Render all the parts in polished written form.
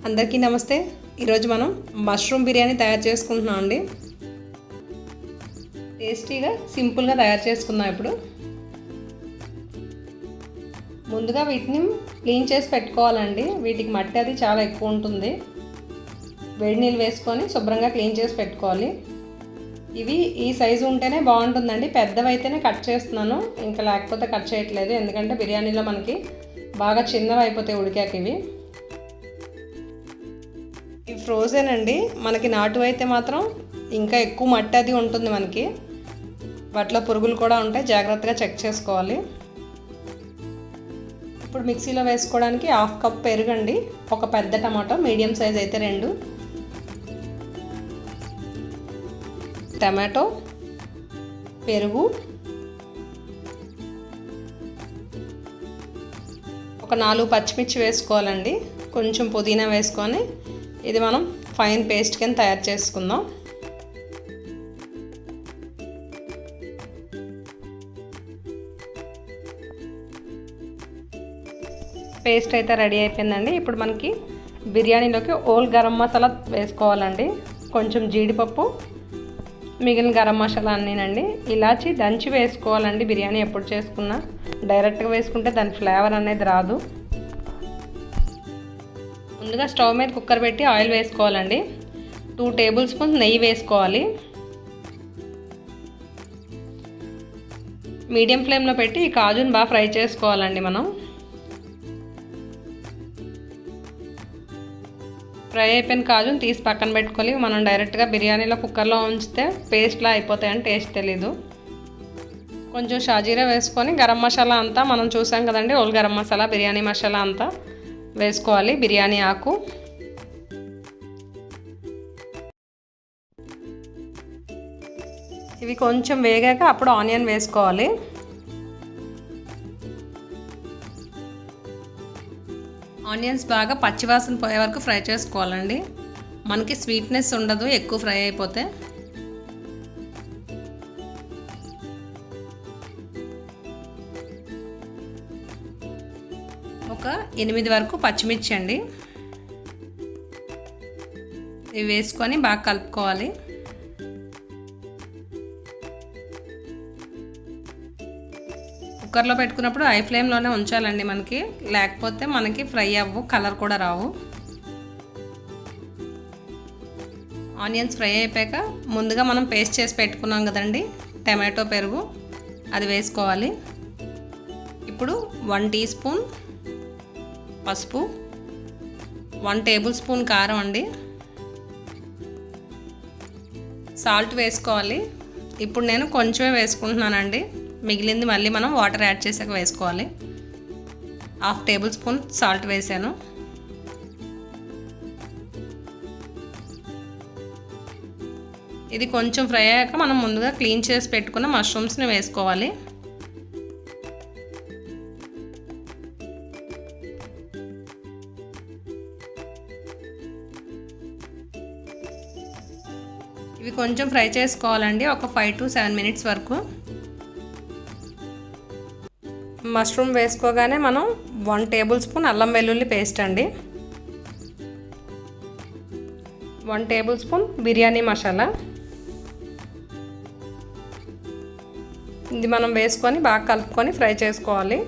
అందరికీ నమస్తే. ఈరోజు మనం మష్రూమ్ బిర్యానీ తయారు చేసుకుంటున్నాం అండి. టేస్టీగా సింపుల్గా తయారు చేసుకుందాం. ఇప్పుడు ముందుగా వీటిని క్లీన్ చేసి పెట్టుకోవాలండి. వీటికి మట్టి అది చాలా ఎక్కువ ఉంటుంది. వేడి నీళ్ళు వేసుకొని శుభ్రంగా క్లీన్ చేసి పెట్టుకోవాలి. ఇవి ఈ సైజు ఉంటేనే బాగుంటుందండి. పెద్దవైతేనే కట్ చేస్తున్నాను, ఇంకా లేకపోతే కట్ చేయట్లేదు. ఎందుకంటే బిర్యానీలో మనకి బాగా చిన్నవి అయిపోతాయి ఉడికాక. ఇవి ఫ్రోజన్ అండి. మనకి నాటు అయితే మాత్రం ఇంకా ఎక్కువ మట్టి అది ఉంటుంది. మనకి వాటిలో పురుగులు కూడా ఉంటాయి, జాగ్రత్తగా చెక్ చేసుకోవాలి. ఇప్పుడు మిక్సీలో వేసుకోవడానికి 1/2 కప్ పెరుగండి, ఒక పెద్ద టమాటో మీడియం సైజ్ అయితే 2 టమాటో, పెరుగు, ఒక 4 పచ్చిమిర్చి వేసుకోవాలండి, కొంచెం పుదీనా వేసుకొని ఇది మనం ఫైన్ పేస్ట్ కింద తయారు చేసుకుందాం. పేస్ట్ అయితే రెడీ అయిపోయిందండి. ఇప్పుడు మనకి బిర్యానీలోకి ఓల్ గరం మసాలా వేసుకోవాలండి, కొంచెం జీడిపప్పు, మిగిలిన గరం మసాలా అన్నీనండి. ఇలాచి దంచి వేసుకోవాలండి. బిర్యానీ ఎప్పుడు చేసుకున్నా డైరెక్ట్గా వేసుకుంటే దాని ఫ్లేవర్ అనేది రాదు. ముందుగా స్టవ్ మీద కుక్కర్ పెట్టి ఆయిల్ వేసుకోవాలండి. 2 టేబుల్ స్పూన్స్ నెయ్యి వేసుకోవాలి. మీడియం ఫ్లేమ్లో పెట్టి ఈ కాజుని బాగా ఫ్రై చేసుకోవాలండి. మనం ఫ్రై అయిపోయిన కాజుని తీసి పక్కన పెట్టుకోవాలి. మనం డైరెక్ట్గా బిర్యానీలో కుక్కర్లో ఉంచితే పేస్ట్లా అయిపోతాయని టేస్ట్ తెలీదు. కొంచెం షాజీరా వేసుకొని గరం మసాలా అంతా మనం చూసాం కదండి, ఓల్ గరం మసాలా, బిర్యానీ మసాలా అంతా వేసుకోవాలి. బిర్యానీ ఆకు, ఇవి కొంచెం వేగాక అప్పుడు ఆనియన్ వేసుకోవాలి. ఆనియన్స్ బాగా పచ్చివాసన పోయే వరకు ఫ్రై చేసుకోవాలండి. మనకి స్వీట్నెస్ ఉండదు ఎక్కువ ఫ్రై అయిపోతే. ఒక 8 వరకు పచ్చిమిర్చి అండి, ఇవి వేసుకొని బాగా కలుపుకోవాలి. కుక్కర్లో పెట్టుకున్నప్పుడు హై ఫ్లేమ్లోనే ఉంచాలండి మనకి, లేకపోతే మనకి ఫ్రై అవ్వు, కలర్ కూడా రావు. ఆనియన్స్ ఫ్రై అయిపోయాక ముందుగా మనం పేస్ట్ చేసి పెట్టుకున్నాం కదండి టమాటో, పెరుగు, అది వేసుకోవాలి. ఇప్పుడు 1 టీ స్పూన్ పసుపు, 1 టేబుల్ స్పూన్ కారం అండి, సాల్ట్ వేసుకోవాలి. ఇప్పుడు నేను కొంచెమే వేసుకుంటున్నానండి, మిగిలింది మళ్ళీ మనం వాటర్ యాడ్ చేసాక వేసుకోవాలి. 1/2 టేబుల్ స్పూన్ సాల్ట్ వేసాను. ఇది కొంచెం ఫ్రై అయ్యాక మనం ముందుగా క్లీన్ చేసి పెట్టుకున్న మష్రూమ్స్ని వేసుకోవాలి. ఇవి కొంచెం ఫ్రై చేసుకోవాలండి, ఒక 5 to 7 మినిట్స్ వరకు. మష్రూమ్ వేసుకోగానే మనం 1 టేబుల్ స్పూన్ అల్లం వెల్లుల్లి పేస్ట్ అండి, 1 టేబుల్ స్పూన్ బిర్యానీ మసాలా, ఇది మనం వేసుకొని బాగా కలుపుకొని ఫ్రై చేసుకోవాలి.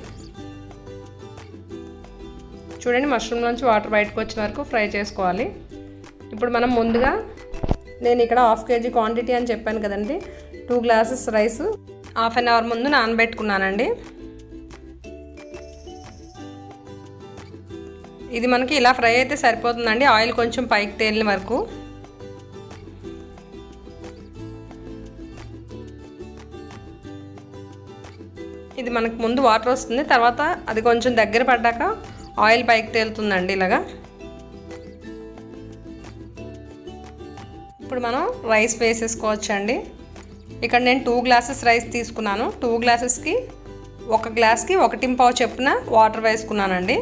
చూడండి, మష్రూమ్ నుంచి వాటర్ బయటకు వచ్చిన వరకు ఫ్రై చేసుకోవాలి. ఇప్పుడు మనం ముందుగా, నేను ఇక్కడ 1/2 kg క్వాంటిటీ అని చెప్పాను కదండి, 2 గ్లాసెస్ రైస్ 1/2 అవర్ ముందు నానబెట్టుకున్నానండి. ఇది మనకి ఇలా ఫ్రై అయితే సరిపోతుందండి, ఆయిల్ కొంచెం పైకి తేలిన వరకు. ఇది మనకు ముందు వాటర్ వస్తుంది, తర్వాత అది కొంచెం దగ్గర పడ్డాక ఆయిల్ పైకి తేలుతుందండి ఇలాగా. ఇప్పుడు మనం రైస్ వేసేసుకోవచ్చు అండి. ఇక్కడ నేను 2 గ్లాసెస్ రైస్ తీసుకున్నాను. 2 గ్లాసెస్కి 1 గ్లాస్కి 1.25 చొప్పున వాటర్ వేసుకున్నానండి.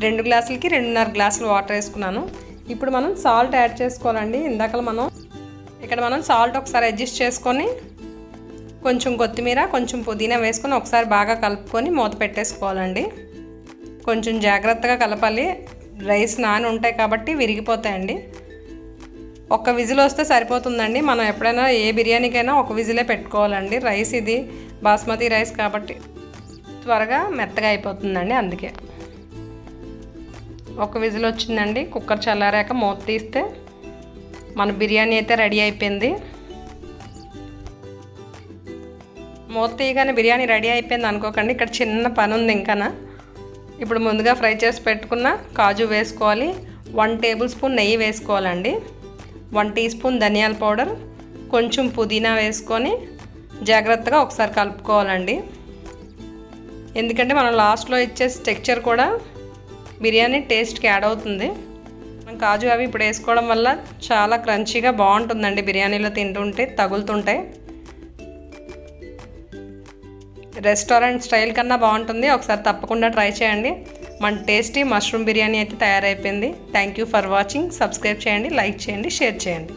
2 గ్లాసులకి 2.5 గ్లాసులు వాటర్ వేసుకున్నాను. ఇప్పుడు మనం సాల్ట్ యాడ్ చేసుకోవాలండి. ఇందాక ఇక్కడ మనం సాల్ట్ ఒకసారి అడ్జస్ట్ చేసుకొని కొంచెం కొత్తిమీర, కొంచెం పుదీనా వేసుకొని ఒకసారి బాగా కలుపుకొని మూత పెట్టేసుకోవాలండి. కొంచెం జాగ్రత్తగా కలపాలి, రైస్ నాని ఉంటాయి కాబట్టి విరిగిపోతాయండి. ఒక విజిల్ వస్తే సరిపోతుందండి. మనం ఎప్పుడైనా ఏ బిర్యానీకైనా ఒక విజిలే పెట్టుకోవాలండి. రైస్ ఇది బాస్మతి రైస్ కాబట్టి త్వరగా మెత్తగా అయిపోతుందండి. అందుకే ఒక విజిల్ వచ్చిందండి. కుక్కర్ చల్లారాక మూత తీస్తే మన బిర్యానీ అయితే రెడీ అయిపోయింది. మూత తీయగానే బిర్యానీ రెడీ అయిపోయింది అనుకోకండి, ఇక్కడ చిన్న పని ఉంది ఇంకానా. ఇప్పుడు ముందుగా ఫ్రై చేసి పెట్టుకున్న కాజు వేసుకోవాలి. 1 టేబుల్ స్పూన్ నెయ్యి వేసుకోవాలండి. 1 టీ స్పూన్ ధనియాల పౌడర్, కొంచెం పుదీనా వేసుకొని జాగ్రత్తగా ఒకసారి కలుపుకోవాలండి. ఎందుకంటే మనం లాస్ట్లో ఇచ్చే టెక్స్చర్ కూడా బిర్యానీ టేస్ట్కి యాడ్ అవుతుంది. మనం కాజు అవి ఇప్పుడు వేసుకోవడం వల్ల చాలా క్రంచీగా బాగుంటుందండి. బిర్యానీలో తింటుంటే తగులుతుంటాయి. రెస్టారెంట్ స్టైల్ కన్నా బాగుంటుంది. ఒకసారి తప్పకుండా ట్రై చేయండి. మన టేస్టీ మష్రూమ్ బిర్యానీ అయితే తయారైపోయింది. Thank you for watching. Subscribe చేయండి, లైక్ చేయండి, షేర్ చేయండి.